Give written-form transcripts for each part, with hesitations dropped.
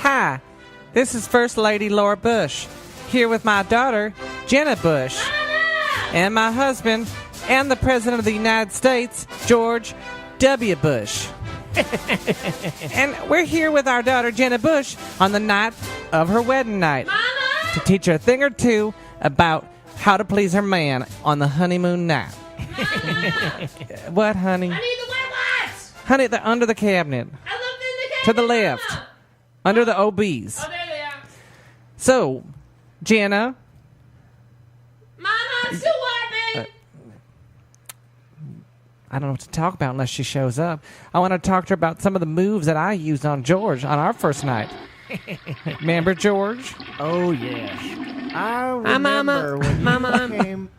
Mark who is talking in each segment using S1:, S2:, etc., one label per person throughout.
S1: Hi, this is First Lady Laura Bush, here with my daughter, Jenna Bush, and my husband, and the President of the United States, George W. Bush. And we're here with our daughter, Jenna Bush, on the night of her wedding night to teach her a thing or two about how to please her man on the honeymoon night. What, honey?
S2: I need the wet lights!
S1: Honey, they're under the cabinet.
S2: I looked in the cabinet.
S1: To the left. Under the OBs.
S2: Oh, there they are.
S1: So, Jenna.
S2: Mama, I'm still wiping.
S1: I don't know what to talk about unless she shows up. I want to talk to her about some of the moves that I used on George on our first night. Remember, George?
S3: Oh, yes. I remember
S2: Hi, Mama.
S3: when
S2: Mama.
S3: you came.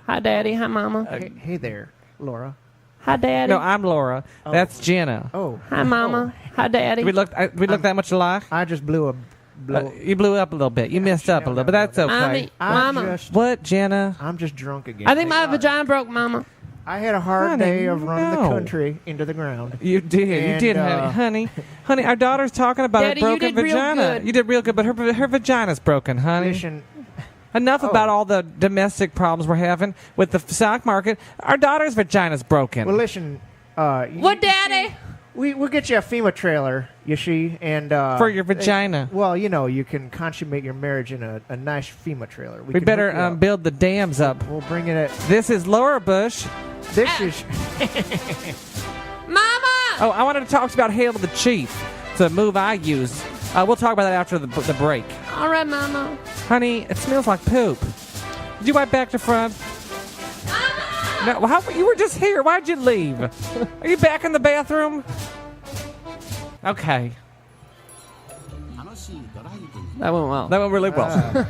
S2: Hi, Daddy. Hi, Mama.
S3: Hey there, Laura.
S2: Hi, Daddy.
S1: No, I'm Laura. That's Jenna.
S3: Oh.
S2: Hi, Mama. Hi, Daddy.
S1: We look that much alike?
S3: I just blew a...
S1: You blew up a little bit. You messed up a little, but that's okay.
S2: Mama.
S1: What, Jenna?
S3: I'm just drunk again.
S2: I think my vagina broke, Mama.
S3: I had a hard
S1: Honey,
S3: day of running
S1: no.
S3: the country into the ground.
S1: You did.
S3: And,
S1: You did, honey. Honey, our daughter's talking about
S2: Daddy,
S1: a
S2: you
S1: broken
S2: did real
S1: vagina.
S2: good.
S1: You did real good, but her vagina's broken, honey.
S3: Listen,
S1: Enough
S3: Oh.
S1: about all the domestic problems we're having with the stock market. Our daughter's vagina's broken.
S3: well, listen.
S2: What, Daddy?
S3: We'll get you a FEMA trailer, you see, and
S1: For your vagina.
S3: Well, you know, you can consummate your marriage in a nice FEMA trailer.
S1: We
S3: can hook
S1: better
S3: you up.
S1: build the dams up.
S3: We'll bring it at.
S1: This is Laura Bush.
S3: This is.
S2: Mama!
S1: Oh, I wanted to talk about Hail to the Chief. It's a move I use. We'll talk about that after the break.
S2: All right, Mama.
S1: Honey, it smells like poop. Did you wipe back to front? No, you were just here. Why'd you leave? Are you back in the bathroom? Okay.
S2: That went well.
S1: That went really well.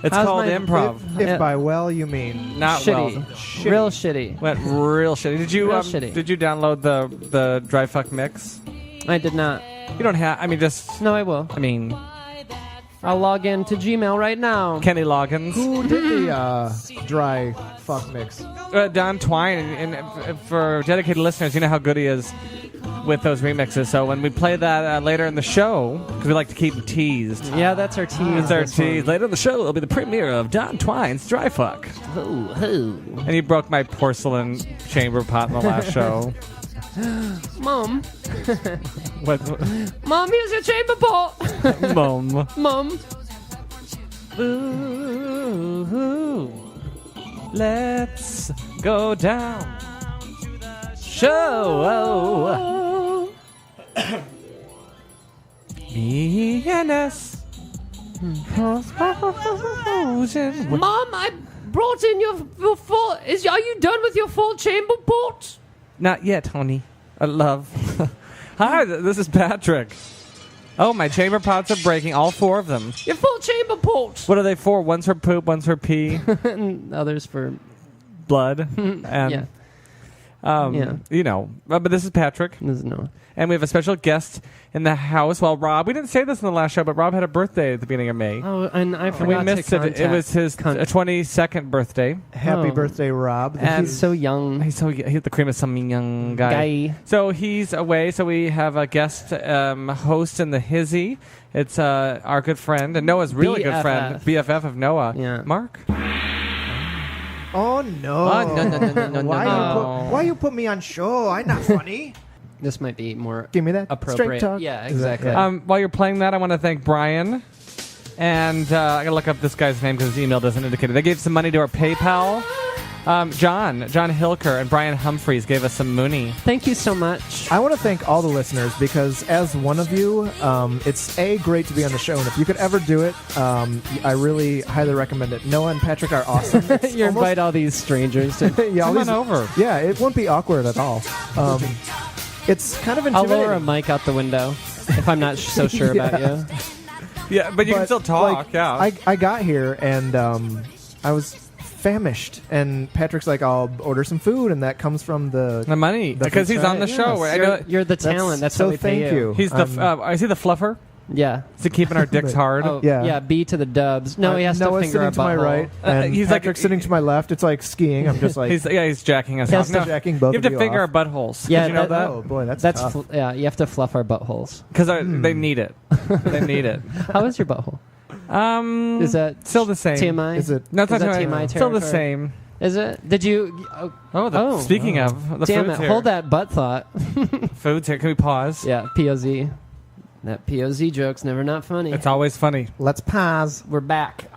S1: It's
S2: How's
S1: called
S2: my-
S1: improv.
S3: If
S2: Yeah.
S3: by well you mean.
S1: Not
S2: shitty.
S1: well.
S2: Real shitty.
S1: Went real shitty. Did you
S2: Real shitty.
S1: Did you download the dry fuck mix?
S2: I did not.
S1: You don't have. I mean, just.
S2: No, I will.
S1: I mean,
S2: I'll log in to Gmail right now.
S1: Kenny Loggins,
S3: Who did the dry fuck mix?
S1: Don Twine, and for dedicated listeners, you know how good he is with those remixes. So when we play that later in the show, because we like to keep them teased.
S2: Yeah, that's our tease.
S1: It's our
S2: this one.
S1: tease. Later in the show, it'll be the premiere of Don Twine's Dry Fuck. And you broke my porcelain chamber pot in the last show.
S2: Mom.
S1: What?
S2: Mom, here's your chamber pot.
S1: Mom.
S2: Mom.
S1: Ooh, let's go down. Show. PNS.
S2: Mom, I brought in your full... Are you done with your full chamber pot?
S1: Not yet, honey. Love. Hi, this is Patrick. Oh, my chamber pots are breaking. All four of them.
S2: Your full chamber pot.
S1: What are they for? One's for poop, one's for pee,
S2: And others for...
S1: blood, and
S2: Yeah. Yeah.
S1: you know. But this is Patrick,
S2: This is Noah.
S1: and we have a special guest in the house. Well, Rob, we didn't say this in the last show, but Rob had a birthday at the beginning of May.
S2: Oh, and I
S1: And
S2: forgot
S1: we missed
S2: to
S1: it.
S2: contact.
S1: It was his 22nd birthday.
S3: Happy
S2: Oh.
S3: birthday, Rob.
S1: And
S2: He's so young.
S1: He's the cream of some young guy. So he's away. So we have a guest host in the hizzy. It's our good friend and Noah's really good friend, BFF of Noah.
S2: Yeah.
S1: Mark.
S3: Oh no!
S1: Oh, no.
S3: Why you put me on show? I'm not funny.
S2: This might be more
S3: Give me that
S2: appropriate.
S3: straight talk.
S2: Yeah, exactly.
S1: While you're playing that, I want to thank Brian. And I gotta look up this guy's name because his email doesn't indicate it. They gave some money to our PayPal. John Hilker and Brian Humphreys gave us some money.
S2: Thank you so much.
S3: I want to thank all the listeners because as one of you, it's great to be on the show, and if you could ever do it, I really highly recommend it. Noah and Patrick are awesome.
S2: You invite all these strangers to...
S3: yeah,
S1: Come on over.
S3: Yeah, it won't be awkward at all. It's kind of
S2: I'll
S3: intimidating.
S2: lower a mic out the window if I'm not so sure about you.
S1: Yeah, but you can still talk.
S3: like,
S1: Yeah.
S3: I got here and I was famished, and Patrick's like, I'll order some food, and that comes from the
S1: money
S3: the
S1: because he's on the
S3: yes.
S1: show. Right? I know
S2: You're the talent. That's
S3: so
S2: how we pay
S3: thank you.
S1: he's the. Is he the fluffer?
S2: Yeah.
S1: Is he keeping our dicks hard?
S2: Oh,
S3: Yeah.
S2: yeah. B to the dubs. No, he has to
S3: Noah's
S2: finger
S3: sitting
S2: a
S3: to my
S2: butthole.
S3: right, and
S1: he's like-
S3: Patrick's sitting to my left. It's like skiing. I'm just like,
S1: He's jacking us
S2: He
S1: off.
S2: has
S1: No,
S2: to
S3: jacking both
S1: you have
S3: of
S1: to
S3: you
S1: finger
S3: off.
S1: our buttholes.
S2: Yeah,
S1: Did you know
S2: that-
S1: that?
S3: oh boy, that's
S2: That's
S3: tough.
S2: yeah. You have to fluff our buttholes.
S1: Because they need it. They need it.
S2: How is your butthole? Is that
S1: still the same?
S2: TMI?
S3: Is it?
S1: No, it's
S2: Is
S1: not
S2: that
S1: TMI.
S2: TMI
S1: Still the
S2: territory?
S1: same.
S2: Is it? Did you?
S1: Speaking of, the
S2: Damn
S1: food's
S2: it!
S1: here.
S2: Hold that butt thought.
S1: Food's here. Can we pause?
S2: Yeah, POZ. That POZ joke's never not funny.
S1: It's always funny.
S3: Let's pause.
S2: We're back.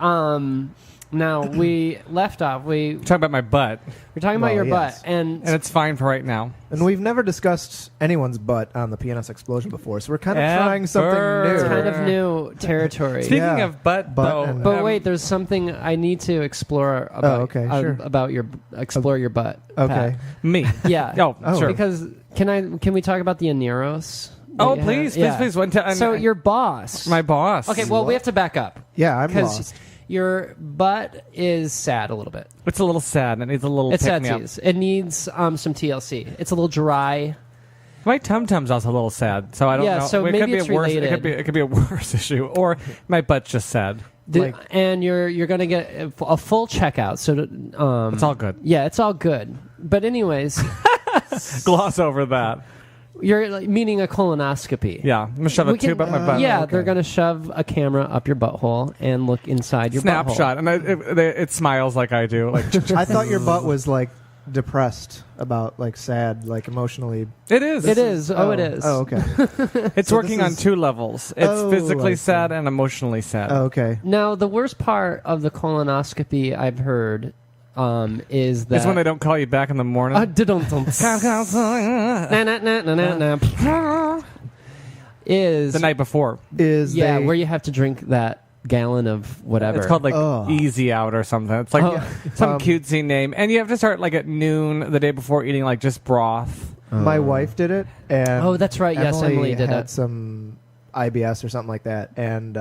S2: Now we left off. We're
S1: Talk about my butt,
S2: talking about
S3: Well,
S2: your
S3: yes.
S2: butt, and
S1: and it's fine for right now.
S3: And we've never discussed anyone's butt on the PNSexplosion before, so we're kind of trying something
S1: Ever.
S3: new.
S2: it's kind of new territory.
S1: Speaking
S3: Yeah.
S1: of butt,
S3: Butt
S1: though,
S3: and-
S2: But wait, there's something I need to explore about.
S3: okay, sure.
S2: About your explore your butt.
S3: Okay.
S1: me.
S2: Yeah.
S3: Oh.
S1: Sure.
S2: Because can we talk about the aneros?
S1: Oh,
S2: that you
S1: please,
S2: have?
S1: please.
S2: So your boss.
S1: my boss.
S2: Okay, well, we have to back up
S3: Yeah, I'm
S2: because
S3: lost.
S2: your butt is sad a little bit.
S1: It's a little sad. It needs a little.
S2: It's sad
S1: pick-me-up.
S2: tease. It needs some TLC. It's a little dry.
S1: My tum tum's also a little sad, so I don't
S2: Yeah,
S1: know.
S2: so
S1: it
S2: maybe
S1: could be
S2: it's
S1: a worse.
S2: related.
S1: It could be a worse issue, or my butt's just sad.
S2: And you're gonna get a full checkout. So
S1: It's all good.
S2: Yeah, it's all good. But anyways,
S1: Gloss over that.
S2: you're meaning a colonoscopy.
S1: Yeah, I'm gonna shove a
S2: We can-
S1: tube up my butt.
S2: Yeah,
S3: okay.
S2: they're gonna shove a camera up your butthole and look inside your
S1: Snapshot, and it smiles like I do. Like
S3: I thought your butt was like depressed about like sad, like emotionally.
S1: it is.
S2: It is. Oh, it is.
S3: Oh, okay.
S1: It's
S3: So
S1: working
S3: this
S1: on
S3: is-
S1: two levels. It's
S3: Oh,
S1: physically
S3: I see.
S1: sad and emotionally sad.
S3: Oh, okay.
S2: Now, the worst part of the colonoscopy I've heard is that
S1: It's when they don't call you back in the morning.
S2: is
S1: The night before.
S3: Is
S2: yeah,
S3: they,
S2: where you have to drink that gallon of whatever.
S1: It's called like
S3: Oh.
S1: Easy Out or something. It's like
S2: Oh.
S1: some cutesy name, and you have to start like at noon the day before eating like just broth.
S3: my wife did it, and
S2: Oh, that's right. Yes, Emily did
S3: had
S2: it.
S3: some IBS or something like that, and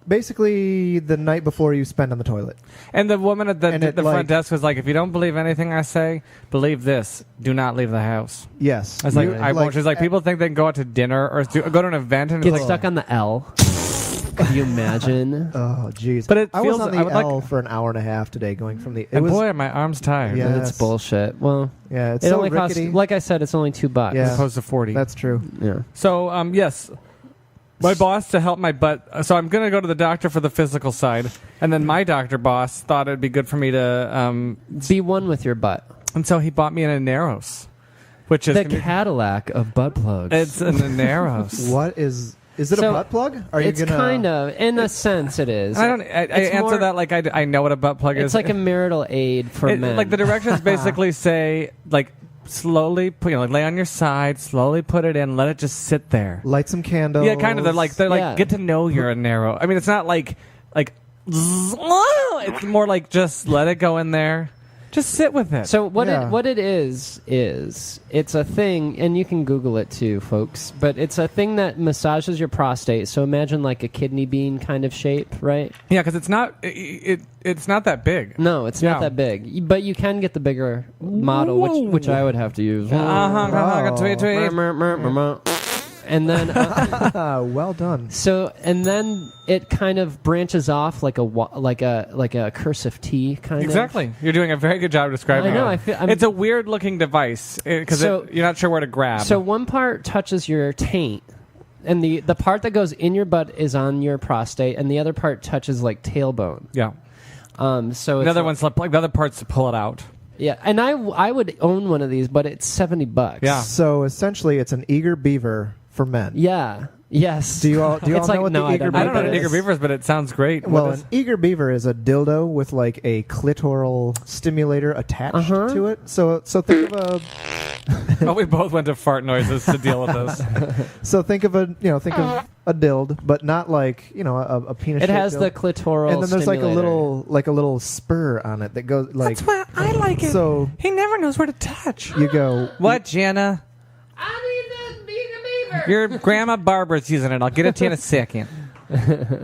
S3: basically the night before you spend on the toilet.
S1: And the woman at the
S3: And it,
S1: front
S3: like-
S1: desk was like, "If you don't believe anything I say, believe this: do not leave the house."
S3: Yes,
S1: I was like,
S3: You-
S1: "I won't." She's like, "People think they can go out to dinner or go to an event and
S2: Get
S1: it's like,
S2: stuck on the L. Could you imagine?
S3: Oh, jeez.
S1: But it
S3: I
S1: feels-
S3: was on
S1: I
S3: the
S1: would like-
S3: L for an hour and a half today, going from the. It
S1: and
S3: was,
S1: boy, are my arms tired."
S3: Yeah.
S2: That's
S3: Yes.
S2: bullshit. Well,
S3: yeah, it's
S2: it
S3: so
S2: only costs,
S3: rickety.
S2: like I said, it's only $2.
S3: Yeah.
S1: As opposed to 40.
S3: That's true.
S2: Yeah.
S1: So, yes, my boss to help my butt. So I'm going to go to the doctor for the physical side, and then my doctor boss thought it'd be good for me to.
S2: Be one with your butt.
S1: And so he bought me an Aneros, which is
S2: The Cadillac of butt plugs.
S1: it's an Aneros.
S3: What is? Is it
S2: So,
S3: a butt plug? Are you
S2: it's
S3: gonna?
S2: kind of, in a sense, it is.
S1: I
S2: It's
S1: answer
S2: more-
S1: that like I know what a butt plug is.
S2: It's like a marital aid for men.
S1: Like the directions basically say like slowly put like lay on your side, slowly put it in, let it just sit there.
S3: light some candles.
S1: Yeah, kind of. They're like
S2: Yeah.
S1: get to know your Anero. I mean, it's not like it's more like just let it go in there, just sit with it.
S2: So what
S3: Yeah.
S2: it is it's a thing, and you can Google it too, folks. But it's a thing that massages your prostate. So imagine like a kidney bean kind of shape, right?
S1: yeah, because it's not it's not that big.
S2: No, it's
S1: Yeah.
S2: not that big, but you can get the bigger model, which I would have to use.
S1: Tweet, tweet.
S2: And then
S3: well done.
S2: and then it kind of branches off like a cursive T kind of.
S1: Exactly. You're doing a very good job describing
S2: I know,
S1: it.
S2: I'm-
S1: It's a weird looking device because
S2: So-
S1: you're not sure where to grab.
S2: So one part touches your taint, and the part that goes in your butt is on your prostate, and the other part touches like tailbone.
S1: yeah.
S2: So it's
S1: Another one's like the other parts to pull it out.
S2: yeah, and I would own one of these, but it's $70.
S1: Yeah.
S3: So essentially, it's an eager beaver for men.
S2: Yeah. Yes.
S3: Do you all
S2: It's
S3: know
S2: like,
S3: what
S2: no,
S3: the
S2: I
S3: eager
S2: don't
S1: I don't know
S3: beaver
S1: what
S3: is?
S1: Eager Beavers, but it sounds great.
S3: Well,
S1: What
S3: an
S1: is-
S3: eager beaver is a dildo with like a clitoral stimulator attached
S2: Uh-huh.
S3: to it. So think of a
S1: oh, we both went to fart noises to deal with this.
S3: think of a dild, but not like a penis.
S2: It has
S3: dild.
S2: the clitoral
S3: and then there's
S2: stimulator.
S3: like a little spur on it that goes like.
S1: That's why I like it.
S3: So
S1: He never knows where to touch.
S3: you go.
S1: What, Jenna?
S2: I need the beaver.
S1: Your grandma Barbara's using it. I'll get it to you in a second.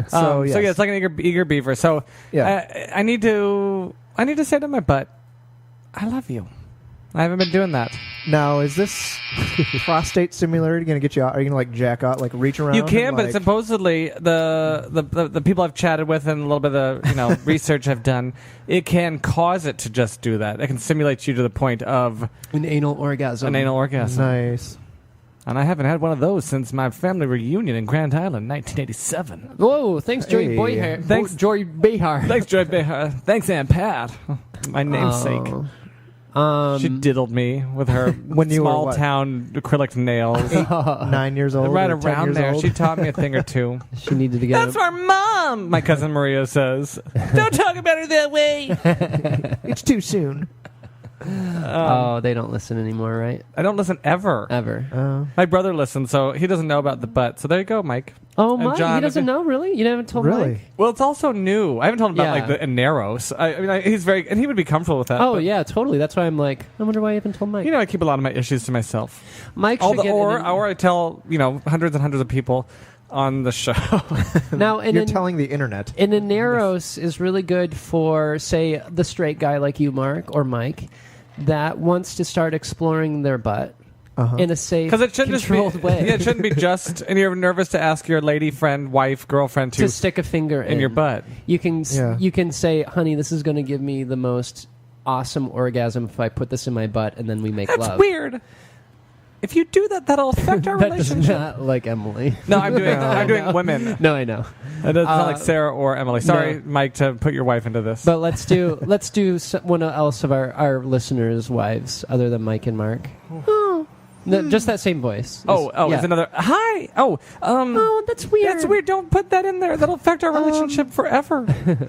S3: So yes.
S1: So yeah, it's like an eager beaver. So
S3: Yeah.
S1: I need to say to my butt, I love you. I haven't been doing that.
S3: Now, is this prostate stimulator going to get you out? Are you going to like jack out, like reach around?
S1: You can,
S3: and,
S1: but
S3: like,
S1: supposedly the people I've chatted with and a little bit of research I've done, it can cause it to just do that. It can stimulate you to the point of
S2: An anal orgasm.
S1: an anal orgasm.
S3: nice.
S1: And I haven't had one of those since my family reunion in Grand Island, 1987.
S2: Whoa, thanks, Joy
S3: Hey.
S2: Boyhar.
S1: Thanks.
S2: Joy Behar.
S1: Thanks, Joy Behar. Thanks, Aunt Pat. My namesake. She diddled me with her
S3: When you were
S1: small
S3: what?
S1: town acrylic nails.
S3: 9 years old.
S1: Right
S3: or 10
S1: around
S3: years
S1: there.
S3: old?
S1: She taught me a thing or two.
S2: She needed to get
S1: That's our mom, my cousin Maria says. Don't talk about her that way.
S3: It's too soon.
S2: Oh, they don't listen anymore, right?
S1: I don't listen ever.
S2: Ever.
S1: My brother listens, so he doesn't know about the butt. So there you go, Mike.
S2: Oh,
S1: And
S2: Mike,
S1: John,
S2: he doesn't
S1: if it-
S2: know, really? You haven't told
S3: Really?
S2: Mike?
S1: Well, it's also new. I haven't told him about
S2: Yeah.
S1: like the Ineros. I mean, he's very, and he would be comfortable with that.
S2: Oh,
S1: but,
S2: yeah, totally. That's why I'm like, I wonder why you haven't told Mike.
S1: You know, I keep a lot of my issues to myself.
S2: Mike should get
S1: Or I tell hundreds and hundreds of people on the show.
S2: now. And
S3: You're telling the internet.
S2: An Ineros is really good for, say, the straight guy like you, Mark, or Mike, that wants to start exploring their butt in a safe,
S1: Because it shouldn't
S2: controlled
S1: just be,
S2: way.
S1: Yeah, it shouldn't be just, and you're nervous to ask your lady friend, wife, girlfriend
S2: to stick a finger
S1: in your butt.
S2: You can
S3: Yeah.
S2: you can say, honey, this is going to give me the most awesome orgasm if I put this in my butt and then we make
S1: That's
S2: love.
S1: weird. If you do that, that'll affect our
S2: That does
S1: relationship.
S2: not like Emily.
S1: No, I'm doing
S3: No.
S1: I'm doing women.
S2: No, I know.
S1: It doesn't sound like Sarah or Emily. Sorry,
S2: no.
S1: Mike, to put your wife into this.
S2: But let's do one else of our listeners' wives other than Mike and Mark. No, just that same voice.
S1: yeah. It's another hi.
S2: Oh, that's weird.
S1: That's weird. Don't put that in there. That'll affect our relationship forever.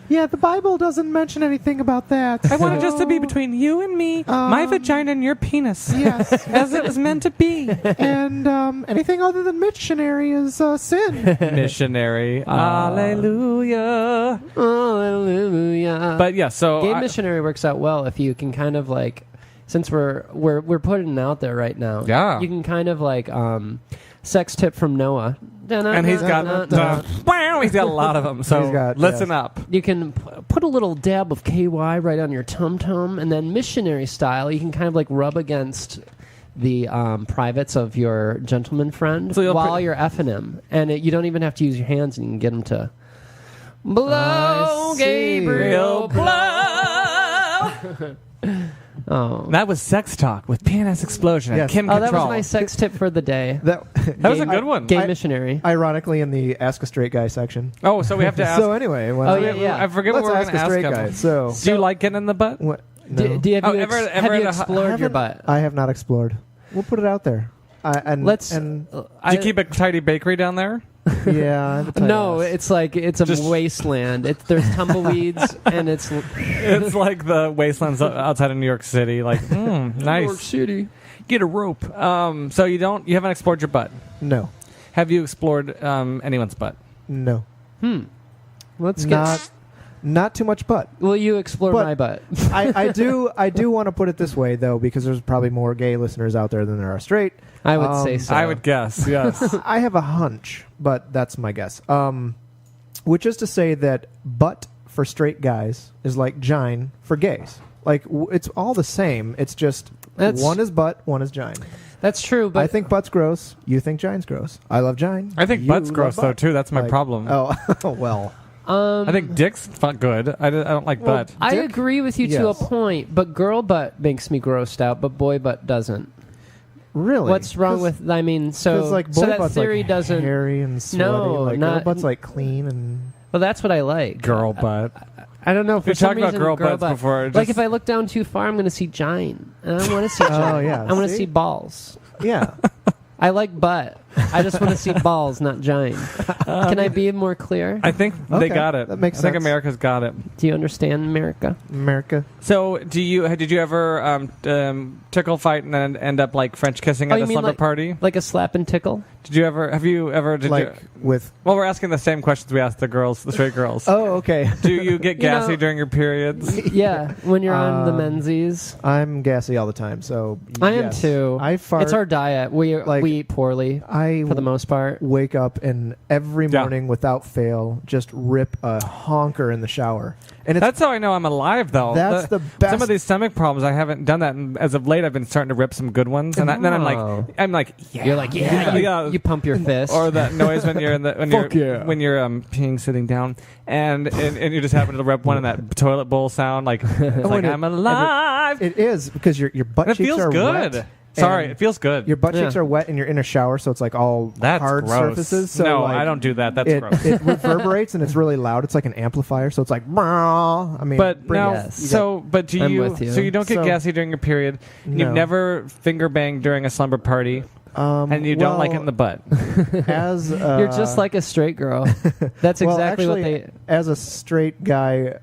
S3: Yeah, the Bible doesn't mention anything about that.
S1: I want it just to be between you and me, my vagina and your penis,
S3: Yes.
S1: as it was meant to be.
S3: And anything other than missionary is sin.
S1: Missionary, hallelujah.
S2: Hallelujah.
S1: But yeah, so
S2: Gay missionary works out well if you can kind of like, since we're putting it out there right now.
S1: Yeah.
S2: You can kind of like sex tip from Noah.
S1: and he's got he's got a lot of them. So
S3: He's got-
S1: listen
S3: yes.
S1: up.
S2: You can put a little dab of KY right on your tum-tum, and then missionary style, you can kind of like rub against the privates of your gentleman friend
S1: So you'll
S2: while you're effing him. And you don't even have to use your hands, and you can get him to blow,
S3: see.
S2: Gabriel, blow. Oh.
S1: That was Sex Talk with PNSexplosion and
S3: Yes.
S1: Kim
S2: Oh, that
S1: Control.
S2: was my sex tip for the day.
S3: That
S1: was a good one.
S2: Gay
S3: I-
S2: missionary.
S3: Ironically, in the Ask a Straight Guy section.
S1: Oh, so we have to ask.
S3: So anyway,
S2: Oh, yeah.
S1: I forget
S3: let's
S1: what we're
S3: ask
S1: going to
S3: a
S1: ask
S3: straight
S1: him.
S3: guy. So,
S1: Do you like getting in the butt?
S3: what? No.
S2: Do you have
S1: Oh,
S2: you,
S1: ever
S2: have you
S1: in a-
S2: explored your butt?
S3: I have not explored. We'll put it out there. And
S2: Let's.
S3: and
S1: Do you keep a tidy bakery down there?
S3: yeah. I have a tight
S2: No,
S3: ass.
S2: it's like it's a
S1: Just-
S2: wasteland. There's tumbleweeds and it's
S1: It's like the wastelands outside of New York City. Like, nice.
S2: City.
S1: Get a rope. So you haven't explored your butt.
S3: No,
S1: Have you explored anyone's butt?
S3: no,
S2: Let's get.
S3: not too much butt.
S2: Will you explore
S3: But-
S2: my butt?
S3: I do want to put it this way though, because there's probably more gay listeners out there than there are straight.
S2: I would say so.
S1: I would guess, yes.
S3: I have a hunch, but that's my guess. Which is to say that butt for straight guys is like gine for gays. Like it's all the same. It's just one is butt, one is gine.
S2: That's true, but
S3: I think butt's gross. You think gine's gross. I love gine.
S1: I think
S3: You
S1: butt's
S3: love
S1: gross, though,
S3: butt.
S1: too. That's my
S3: Like,
S1: problem.
S3: Oh, well.
S1: I think dick's good. I don't like butt.
S2: I
S3: Dick?
S2: agree with you to a
S3: Yes.
S2: point. But girl butt makes me grossed out, but boy butt doesn't.
S3: Really?
S2: What's wrong with? I mean, so
S3: like boy
S2: so that
S3: butt's
S2: theory
S3: like
S2: doesn't.
S3: hairy and sweaty.
S2: No,
S3: like
S2: not-
S3: girl butt's like clean and
S2: Well, that's what I like.
S1: Girl butt.
S2: I don't know. For
S1: We've
S2: some
S1: talked about
S2: reason,
S1: girl butts
S2: butt.
S1: before,
S2: Like
S1: just-
S2: if I look down too far, I'm going to see gine, and I don't want to see gine.
S3: Oh, yeah.
S2: I want to
S3: See?
S2: see balls.
S3: yeah.
S2: I like butt. I just want to see balls, not gine. Can I be more clear?
S1: I think they
S3: Okay,
S1: got it.
S3: that makes
S1: I think
S3: sense.
S1: America's got it.
S2: Do you understand, America?
S3: America.
S1: So, did you ever tickle fight and then end up like French kissing
S2: Oh,
S1: at
S2: you
S1: a
S2: mean
S1: slumber
S2: like-
S1: party?
S2: Like a slap and tickle?
S1: Did you ever? Have you ever? Did
S3: Like
S1: you?
S3: with.
S1: Well, we're asking the same questions we asked the girls, the straight girls.
S3: Oh, okay.
S1: Do you get
S2: You know-
S1: gassy during your periods?
S2: Yeah, when you're on the
S3: Um,
S2: menzies.
S3: I'm gassy all the time, so
S2: I am
S3: yes.
S2: too.
S3: I fart.
S2: It's our diet. We
S3: like-
S2: we eat poorly
S3: I
S2: for the most part.
S3: wake up and every
S1: Yeah.
S3: morning without fail just rip a honker in the shower, and it's
S1: That's how I know I'm alive, though.
S3: That's the best.
S1: Some of these stomach problems, I haven't done that, and as of late, I've been starting to rip some good ones, and then I'm
S2: Oh.
S1: like, yeah,
S2: You're like, yeah,
S1: yeah.
S2: you pump your fist.
S1: Or that noise when you're
S3: Fuck yeah.
S1: when you're peeing sitting down, and you just happen to rip one in that toilet bowl sound, like it's like
S3: when it-
S1: I'm alive.
S3: it is because your butt
S1: And it
S3: cheeks
S1: feels
S3: are
S1: good.
S3: wet.
S1: Sorry,
S3: And
S1: it feels good.
S3: Your butt cheeks
S2: Yeah.
S3: are wet and you're in a shower, so it's like all
S1: That's
S3: hard
S1: gross.
S3: surfaces. So
S1: no,
S3: like,
S1: I don't do that. That's gross.
S3: it reverberates and it's really loud. It's like an amplifier, so it's like. I mean,
S1: But
S3: bring
S1: now,
S3: it.
S2: Yes.
S1: but do
S2: I'm
S1: you?
S2: with you.
S1: So you don't get
S3: So-
S1: gassy during your period.
S3: No.
S1: You've never finger banged during a slumber party, and you don't like it in the butt.
S3: As
S2: You're just like a straight girl. That's
S3: well,
S2: exactly
S3: actually,
S2: what they.
S3: As a straight guy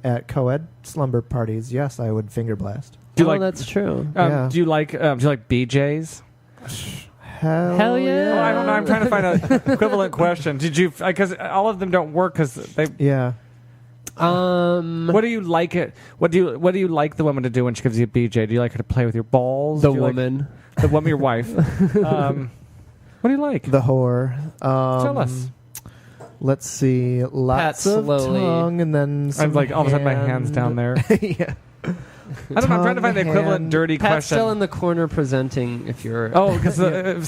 S3: at co-ed slumber parties, yes, I would finger blast.
S1: Do you
S2: Oh,
S1: like?
S2: that's true.
S3: Yeah.
S1: Do you like BJ's?
S2: Hell yeah.
S1: Oh, I don't know. I'm trying to find an equivalent question. Did you? Because all of them don't work because they.
S3: Yeah.
S1: What do you like it? What do you like the woman to do when she gives you a BJ? Do you like her to play with your balls?
S2: The
S1: Do you like-
S2: woman.
S1: the woman, your wife. What do you like?
S3: The whore.
S1: Tell us.
S3: Let's see. Lots
S2: Pat
S3: of
S2: slowly.
S3: tongue and then some
S1: I'm like all of a sudden my hand's
S3: hand.
S1: down there.
S3: Yeah.
S1: I don't know. I'm trying to find the
S3: Tongue,
S1: equivalent
S3: hand.
S1: dirty
S2: Pat's
S1: question.
S2: still in the corner presenting. If you're
S1: Oh, because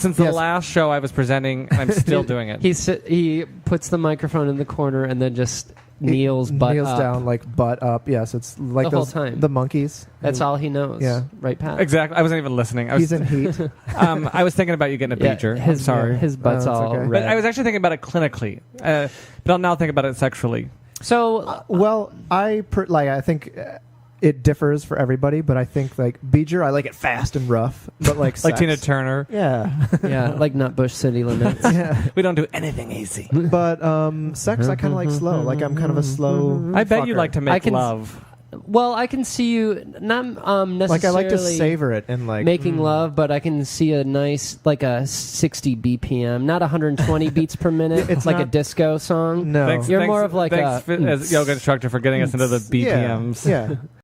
S1: since the
S3: Yes.
S1: last show I was presenting, and I'm still doing it.
S2: he puts the microphone in the corner and then just kneels butt
S3: kneels
S2: up.
S3: down like butt up. Yes, it's like
S2: The whole
S3: those,
S2: time.
S3: the monkeys.
S2: That's all he knows.
S3: Yeah.
S2: Right, Pat.
S1: Exactly. I wasn't even listening. I was,
S3: He's in heat.
S1: I was thinking about you getting a
S2: Yeah,
S1: pager. I'm
S2: his
S1: sorry.
S2: his butt's
S3: No, it's
S2: all
S3: okay.
S2: red.
S1: But I was actually thinking about it clinically. But I'll now think about it sexually.
S2: So
S3: Well, I think it differs for everybody, but I think like Beeger, I like it fast and rough, but like
S1: Like
S3: sex.
S1: Tina Turner.
S3: Yeah,
S2: yeah, like Nutbush City Limits.
S3: yeah.
S1: We don't do anything easy.
S3: But sex, I kind of like slow. Like I'm kind of a slow.
S1: I bet you
S3: fucker.
S1: like to make
S2: I can-
S1: love.
S2: Well, I can see you not necessarily
S3: Like I like to savor it and like
S2: making love, but I can see a nice like a 60 BPM, not 120 beats per minute.
S3: It's
S2: like a
S3: not-
S2: disco song.
S3: No,
S1: Thanks,
S2: You're more of like
S1: thanks
S2: a-
S1: as yoga instructor for getting us into the BPMs.
S3: yeah.